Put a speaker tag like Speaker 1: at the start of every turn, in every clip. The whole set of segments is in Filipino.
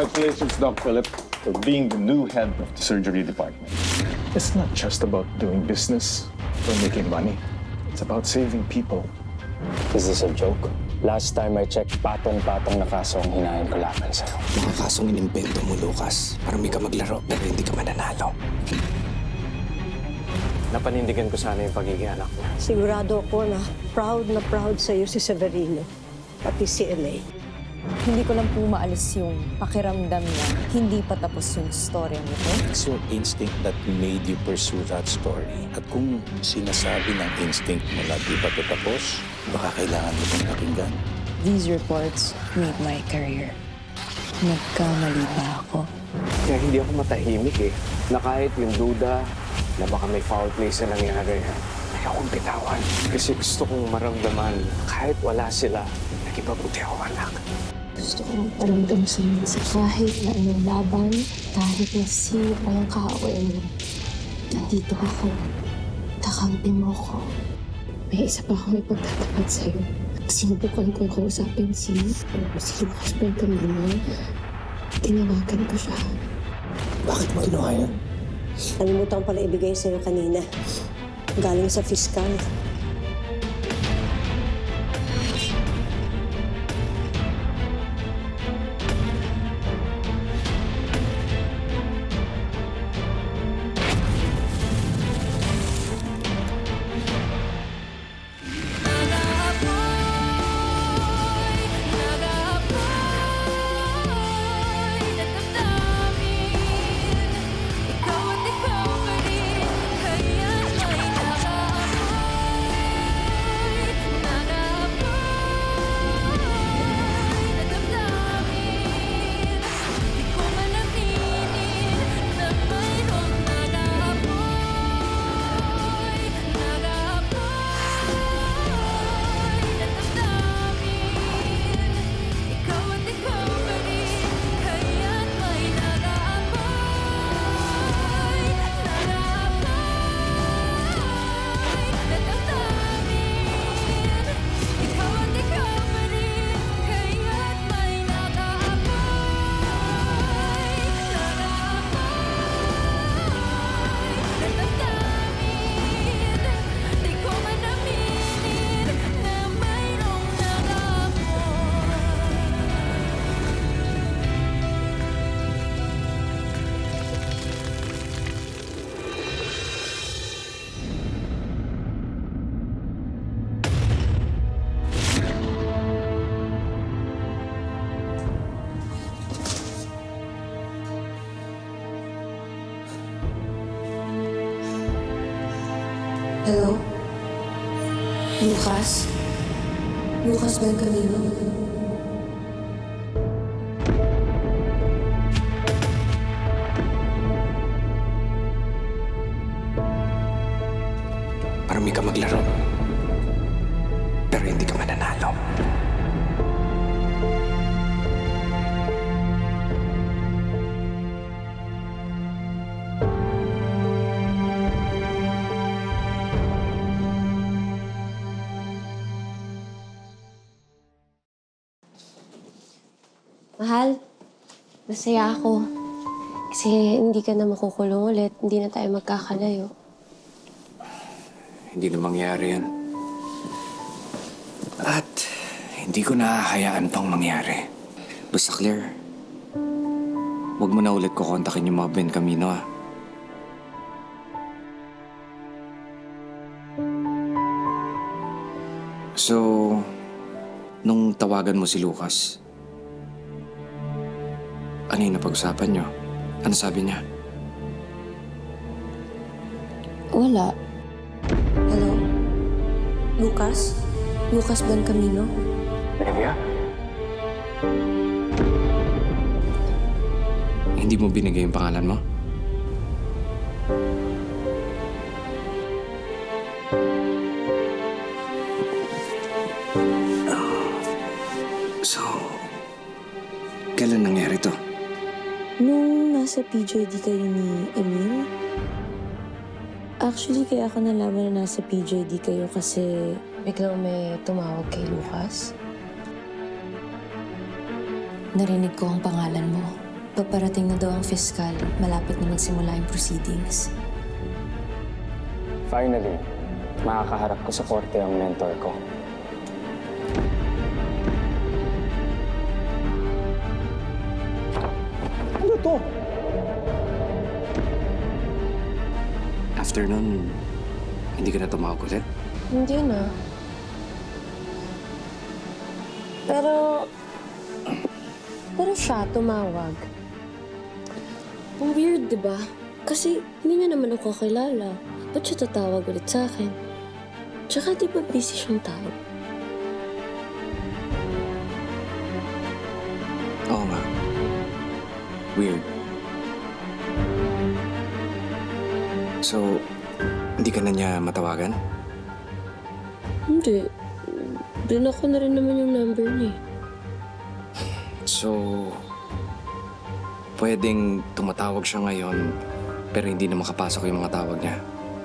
Speaker 1: Congratulations, Doc Philip, for being the new head of the surgery department. It's not just about doing business or making money. It's about saving people.
Speaker 2: Is this a joke? Last time I checked, patong-patong na kaso ang hinahin ko laban sa'yo.
Speaker 3: Mga kasong inimbento mo, Lucas. Parang may ka maglaro, pero hindi ka mananalo.
Speaker 2: Napanindigan ko sana yung pagiging anak mo.
Speaker 4: Sigurado ako na proud sa'yo si Severino, pati si Elaine.
Speaker 5: Hindi ko lang po maalis yung pakiramdam na hindi pa tapos yung storya nito.
Speaker 3: It's your instinct that made you pursue that story. At kung sinasabi ng instinct mo na di pa ito tapos, baka kailangan mo itong pakinggan.
Speaker 5: These reports made my career. Nagkamali ba ako?
Speaker 2: Kaya hindi ako matahimik eh. Na kahit yung duda na baka may foul play sa nangyari, ayokong bitawan. Kasi gusto kong maramdaman kahit wala sila, nagipabuti ako, anak.
Speaker 6: Gusto kong paramdam sa'yo sa kahit na anong laban, kahit na sino pa yung kaaway mo. Nandito ako. Takampi mo ko. May isa pa akong ipagtatapat sa'yo. Sinubukan kong kausapin si Lucas Bentamino. Tinawagan ko siya.
Speaker 3: Bakit mo ginawa yun?
Speaker 4: Nalimutan pala ibigay sa'yo kanina. Galing sa fiskal.
Speaker 6: Hello? Lucas? Lucas Bentamino?
Speaker 3: Parang may ka maglaro, pero hindi ka mananalo.
Speaker 6: Mahal, masaya ako. Kasi hindi ka na makukulong ulit. Hindi na tayo magkakalayo.
Speaker 3: Hindi na mangyari yan. At hindi ko nahahayaan pang mangyari. Basta Claire, huwag mo na ulit kukontakin yung mga Benjamino, ah. So, nung tawagan mo si Lucas, ano yung napag-usapan nyo? Ano sabi niya?
Speaker 6: Wala. Hello? Lucas? Lucas Benjamino?
Speaker 2: Olivia?
Speaker 3: Hindi mo binigay yung pangalan mo? So, kailan nangyari to?
Speaker 6: Nung nasa PJD kayo ni Emil, actually kaya ako nalaman na nasa PJD kayo kasi biglang may tumawag kay Lucas. Narinig ko ang pangalan mo. paparating na daw ang fiscal. Malapit na magsimula yung proceedings.
Speaker 2: Finally, makakaharap ko sa korte ang mentor ko.
Speaker 1: Ano to?
Speaker 2: After nun, hindi ka na tumawag ulit?
Speaker 6: Hindi na. Pero siya tumawag. Ang weird, di ba? Kasi hindi niya naman ako kakilala. Ba't siya tatawag ulit sa akin? Tsaka di ba busy siyang tao?
Speaker 2: Oo nga. Weird. So, hindi ka na niya matawagan?
Speaker 6: Hindi. Blinak ko na rin naman yung number niya.
Speaker 2: So, pwedeng tumatawag siya ngayon, pero hindi na makapasok yung mga tawag niya.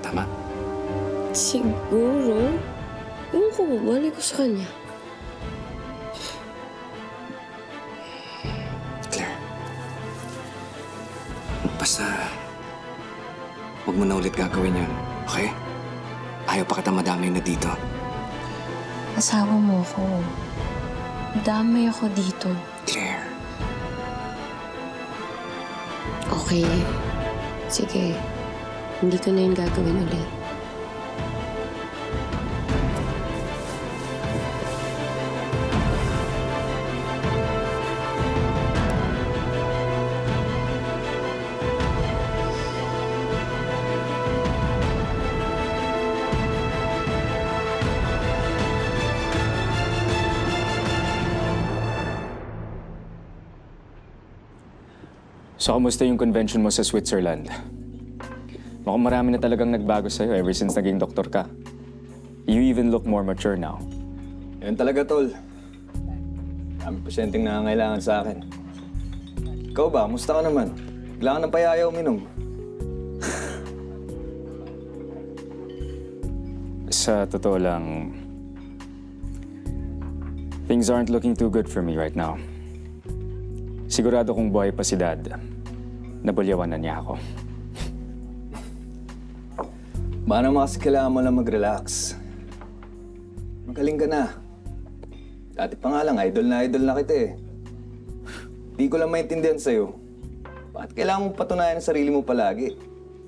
Speaker 2: Tama?
Speaker 6: Siguro. Ewan ko, mali ko sa kanya.
Speaker 2: Claire. Basta, huwag mo na ulit gagawin yun, okay? Ayaw pa kita madamay na dito.
Speaker 6: Asawa mo ako. Damay ako dito.
Speaker 2: Claire.
Speaker 6: Okay. Sige. Hindi ko na yun gagawin ulit.
Speaker 7: So, kamusta yung convention mo sa Switzerland? Mukhang marami na talagang nagbago sa'yo ever since naging doktor ka. You even look more mature now.
Speaker 8: Yan talaga, tol. Dami pasyenteng nangangailangan sa akin. Ikaw ba? Musta ka naman? Bigla ka ng payaya uminom.
Speaker 7: Sa totoo lang, things aren't looking too good for me right now. Sigurado kung buhay pa si Dad, nabulyawan na niya ako.
Speaker 8: Baka naman kasi kailangan mo lang mag-relax. Magaling ka na. Dati pa nga lang, idol na kita eh. Di ko lang maintindihan sa'yo. Bakit kailangan mong patunayan ang sarili mo palagi?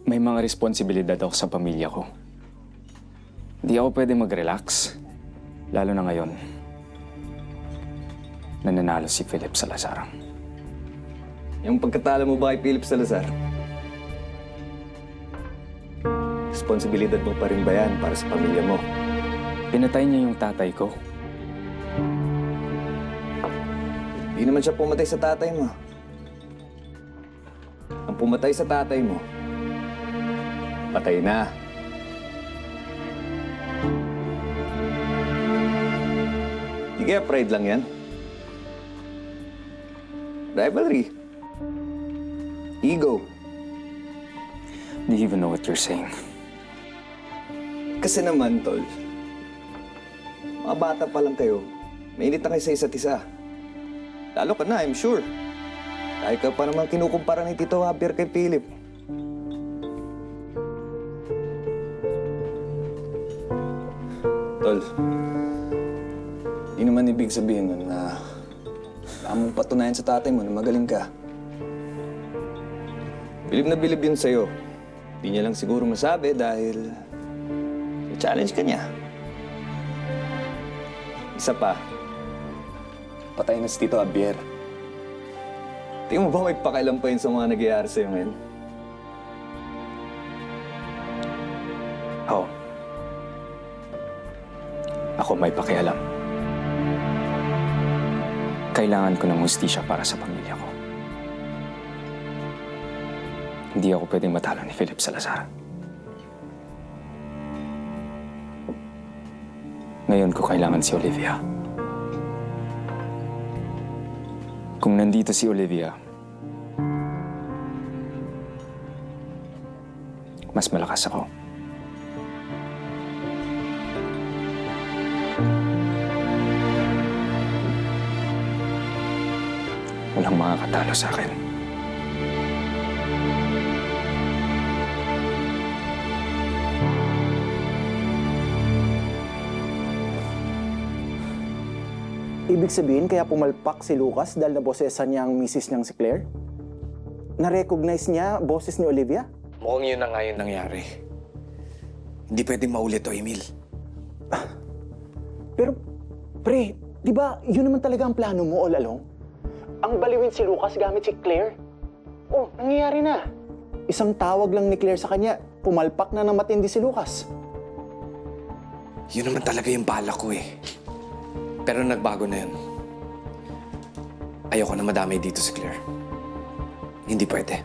Speaker 7: May mga responsibilidad ako sa pamilya ko. Hindi ako pwede mag-relax. Lalo na ngayon. Nananalo si Philip Salazar.
Speaker 8: Yung pagkatalo mo ba kay Philip Salazar? Responsibilidad mo pa rin ba yan para sa pamilya mo?
Speaker 7: Pinatay niya yung tatay ko.
Speaker 8: Di naman siya pumatay sa tatay mo. Ang pumatay sa tatay mo, patay na. Di kaya pride lang yan? Rivalry. Ego.
Speaker 7: Do you even know what you're saying?
Speaker 8: Kasi naman, tol, mga bata pa lang kayo, mainit na kayo sa isa't isa. Lalo ka na, I'm sure. Dahil ka pa naman kinukumpara ni Tito Javier kay Philip. Tol, di naman ibig sabihin nun na kailangan mong patunayan sa tatay mo na magaling ka. Bilib na bilib yun sa'yo. Di niya lang siguro masabi dahil challenge ka niya. Isa pa, patay na si Tito Javier. Tingnan mo ba may pakialam pa yun sa mga nagyayari sa'yo ngayon?
Speaker 7: Oo. Ako may pakialam. Kailangan ko ng hustisya para sa pamilya ko. Hindi ako pwedeng matalo ni Philip Salazar. Ngayon ko kailangan si Olivia. Kung nandito si Olivia, mas malakas ako. Walang makakatalo sa akin.
Speaker 9: Ibig sabihin, kaya pumalpak si Lucas dahil nabosesan niya ang misis niyang si Claire? Na-recognize niya boses ni Olivia?
Speaker 2: Mukhang yun na nga yung nangyari. Hindi pwedeng maulit to, Emil.
Speaker 9: Pero, pre, di ba yun naman talaga ang plano mo all along? Ang baliwin si Lucas gamit si Claire? Oh, nangyayari na. Isang tawag lang ni Claire sa kanya, pumalpak na ng matindi si Lucas.
Speaker 2: Yun naman talaga yung balak ko eh. Pero nagbago na yun. Ayoko na madamay dito si Claire. Hindi pwede.